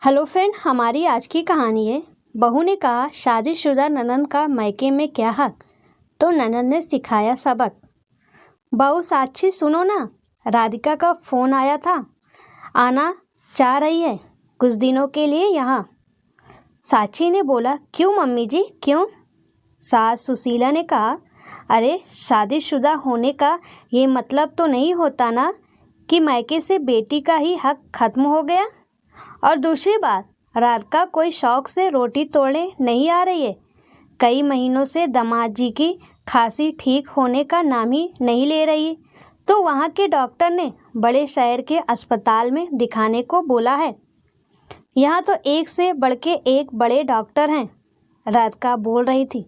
Hello friend, हमारी आज की कहानी है। बहू ने कहा, शादीशुदा ननंद का मायके में क्या हक। तो ननंद ने सिखाया सबक। बहू साक्षी, सुनो ना, राधिका का फ़ोन आया था, आना चाह रही है कुछ दिनों के लिए यहाँ। साक्षी ने बोला, क्यों मम्मी जी, क्यों? सास सुशीला ने कहा, अरे शादीशुदा होने का ये मतलब तो नहीं होता ना कि मायके से बेटी का ही हक खत्म हो गया। और दूसरी बात, राधिका कोई शौक से रोटी तोड़ने नहीं आ रही है। कई महीनों से दामाद जी की खांसी ठीक होने का नाम ही नहीं ले रही, तो वहाँ के डॉक्टर ने बड़े शहर के अस्पताल में दिखाने को बोला है। यहाँ तो एक से बढ़ के एक बड़े डॉक्टर हैं, राधिका बोल रही थी।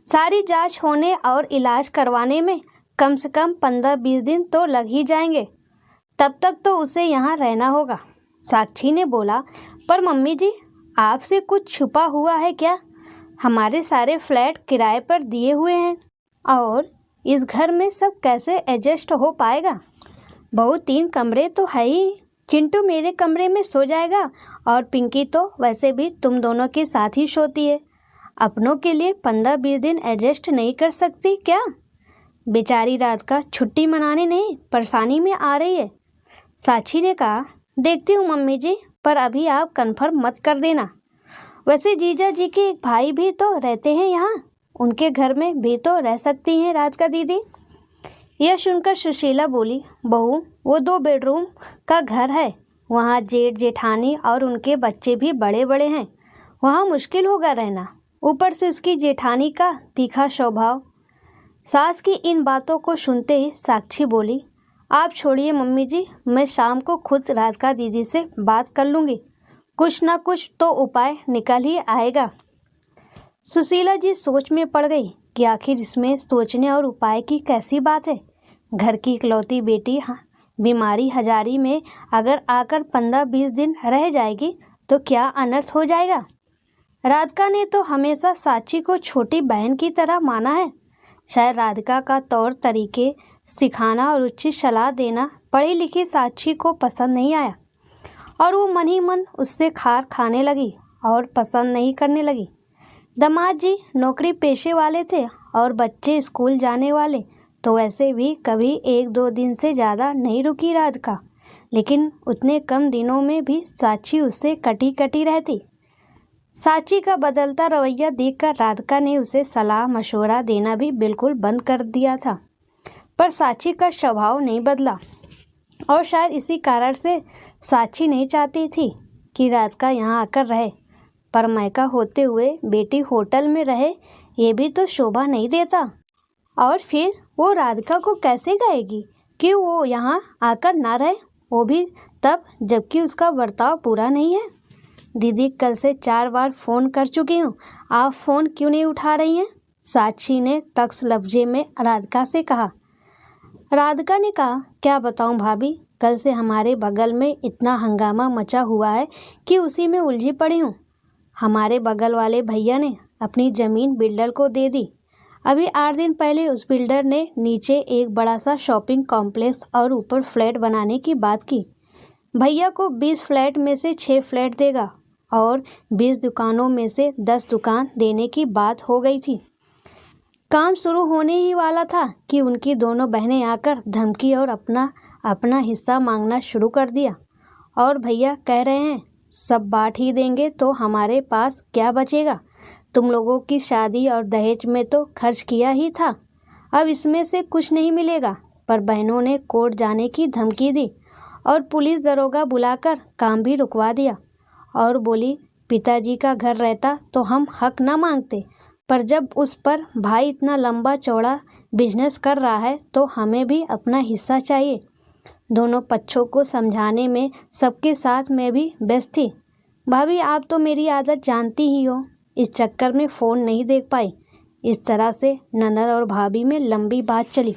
सारी जांच होने और इलाज करवाने में कम से कम 15-20 दिन तो लग ही जाएंगे। तब तक तो उसे यहाँ रहना होगा। साक्षी ने बोला, पर मम्मी जी, आपसे कुछ छुपा हुआ है क्या? हमारे सारे फ्लैट किराए पर दिए हुए हैं और इस घर में सब कैसे एडजस्ट हो पाएगा? बहू, 3 कमरे तो है ही। चिंटू मेरे कमरे में सो जाएगा और पिंकी तो वैसे भी तुम दोनों के साथ ही सोती है। अपनों के लिए 15-20 दिन एडजस्ट नहीं कर सकती क्या? बेचारी राधिका छुट्टी मनाने नहीं, परेशानी में आ रही है। साक्षी ने कहा, देखती हूँ मम्मी जी, पर अभी आप कन्फर्म मत कर देना। वैसे जीजा जी के एक भाई भी तो रहते हैं यहाँ, उनके घर में भी तो रह सकती हैं राधिका दीदी। यह सुनकर सुशीला बोली, बहू, वो 2 बेडरूम का घर है, वहाँ जेठ जेठानी और उनके बच्चे भी बड़े बड़े हैं, वहाँ मुश्किल होगा रहना। ऊपर से उसकी जेठानी का तीखा स्वभाव। सास की इन बातों को सुनते ही साक्षी बोली, आप छोड़िए मम्मी जी, मैं शाम को खुद राधिका दीदी से बात कर लूँगी, कुछ ना कुछ तो उपाय निकल ही आएगा। सुशीला जी सोच में पड़ गई कि आखिर इसमें सोचने और उपाय की कैसी बात है। घर की इकलौती बेटी बीमारी हजारी में अगर आकर 15-20 दिन रह जाएगी तो क्या अनर्थ हो जाएगा। राधिका ने तो हमेशा साक्षी को छोटी बहन की तरह माना है। शायद राधिका का तौर तरीके सिखाना और उचित सलाह देना पढ़ी लिखी साक्षी को पसंद नहीं आया और वो मन ही मन उससे खार खाने लगी और पसंद नहीं करने लगी। दामाद जी नौकरी पेशे वाले थे और बच्चे स्कूल जाने वाले, तो वैसे भी कभी 1-2 दिन से ज़्यादा नहीं रुकी राधिका, लेकिन उतने कम दिनों में भी साक्षी उससे कटी कटी रहती। साक्षी का बदलता रवैया देखकर राधिका ने उसे सलाह मशवरा देना भी बिल्कुल बंद कर दिया था, पर साक्षी का स्वभाव नहीं बदला और शायद इसी कारण से साक्षी नहीं चाहती थी कि राधिका यहाँ आकर रहे। पर मायका होते हुए बेटी होटल में रहे, ये भी तो शोभा नहीं देता। और फिर वो राधिका को कैसे कहेगी कि वो यहाँ आकर ना रहे, वो भी तब जबकि उसका बर्ताव पूरा नहीं है। दीदी, कल से 4 बार फ़ोन कर चुकी हूँ, आप फ़ोन क्यों नहीं उठा रही हैं? साक्षी ने तख्स लफ्जे में राधिका से कहा। राधिका ने कहा, क्या बताऊं भाभी, कल से हमारे बगल में इतना हंगामा मचा हुआ है कि उसी में उलझी पड़ी हूँ। हमारे बगल वाले भैया ने अपनी ज़मीन बिल्डर को दे दी। अभी 8 दिन पहले उस बिल्डर ने नीचे एक बड़ा सा शॉपिंग कॉम्प्लेक्स और ऊपर फ्लैट बनाने की बात की। भैया को 20 फ्लैट में से 6 फ्लैट देगा और 20 दुकानों में से 10 दुकान देने की बात हो गई थी। काम शुरू होने ही वाला था कि उनकी दोनों बहनें आकर धमकी और अपना हिस्सा मांगना शुरू कर दिया। और भैया कह रहे हैं, सब बांट ही देंगे तो हमारे पास क्या बचेगा? तुम लोगों की शादी और दहेज में तो खर्च किया ही था, अब इसमें से कुछ नहीं मिलेगा। पर बहनों ने कोर्ट जाने की धमकी दी और पुलिस दरोगा बुलाकर काम भी रुकवा दिया और बोली, पिताजी का घर रहता तो हम हक ना मांगते, पर जब उस पर भाई इतना लंबा चौड़ा बिजनेस कर रहा है तो हमें भी अपना हिस्सा चाहिए। दोनों पक्षों को समझाने में सबके साथ मैं भी व्यस्त थी। भाभी, आप तो मेरी आदत जानती ही हो, इस चक्कर में फ़ोन नहीं देख पाई। इस तरह से ननद और भाभी में लंबी बात चली।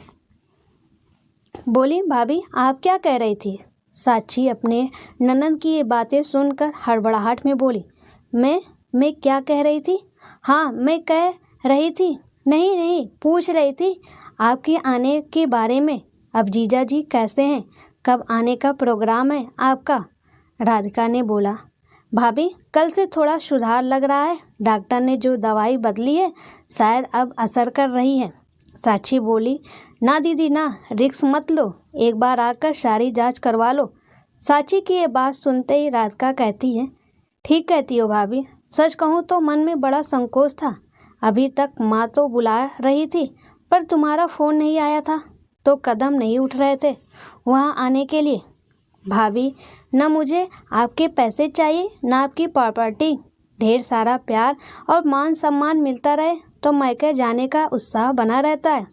बोली, भाभी आप क्या कह रही थी? साक्षी अपने ननद की ये बातें सुनकर हड़बड़ाहट में बोली, मैं क्या कह रही थी? हाँ, मैं कह रही थी, नहीं पूछ रही थी आपके आने के बारे में। अब जीजा जी कैसे हैं? कब आने का प्रोग्राम है आपका? राधिका ने बोला, भाभी कल से थोड़ा सुधार लग रहा है, डॉक्टर ने जो दवाई बदली है शायद अब असर कर रही है। साक्षी बोली, ना दीदी ना, रिस्क मत लो, एक बार आकर सारी जांच करवा लो। साक्षी की ये बात सुनते ही राधिका कहती है, ठीक कहती हो भाभी, सच कहूँ तो मन में बड़ा संकोच था। अभी तक माँ तो बुला रही थी पर तुम्हारा फ़ोन नहीं आया था तो कदम नहीं उठ रहे थे वहाँ आने के लिए। भाभी, न मुझे आपके पैसे चाहिए न आपकी प्रॉपर्टी, ढेर सारा प्यार और मान सम्मान मिलता रहे तो मैके जाने का उत्साह बना रहता है।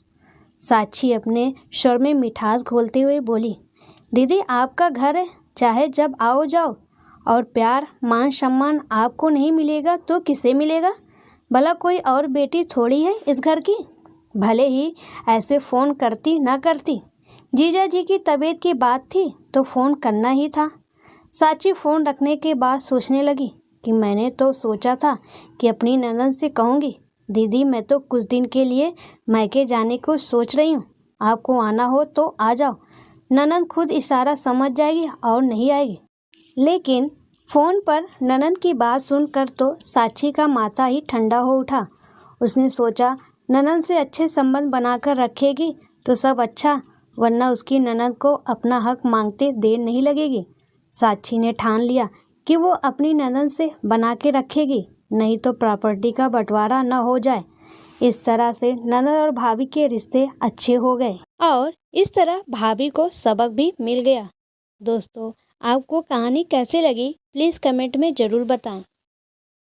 साक्षी अपने स्वर में मिठास घोलते हुए बोली, दीदी आपका घर है, चाहे जब आओ जाओ, और प्यार मान सम्मान आपको नहीं मिलेगा तो किसे मिलेगा? भला कोई और बेटी थोड़ी है इस घर की। भले ही ऐसे फ़ोन करती ना करती, जीजा जी की तबीयत की बात थी तो फ़ोन करना ही था। साक्षी फ़ोन रखने के बाद सोचने लगी कि मैंने तो सोचा था कि अपनी ननद से कहूँगी, दीदी मैं तो कुछ दिन के लिए मैके जाने को सोच रही हूँ, आपको आना हो तो आ जाओ। ननद खुद इशारा समझ जाएगी और नहीं आएगी। लेकिन फ़ोन पर ननद की बात सुनकर तो साक्षी का माथा ही ठंडा हो उठा। उसने सोचा ननद से अच्छे संबंध बनाकर रखेगी तो सब अच्छा, वरना उसकी ननद को अपना हक मांगते देर नहीं लगेगी। साक्षी ने ठान लिया कि वो अपनी ननद से बना के रखेगी, नहीं तो प्रॉपर्टी का बंटवारा न हो जाए। इस तरह से ननद और भाभी के रिश्ते अच्छे हो गए और इस तरह भाभी को सबक भी मिल गया। दोस्तों, आपको कहानी कैसे लगी प्लीज़ कमेंट में ज़रूर बताएं।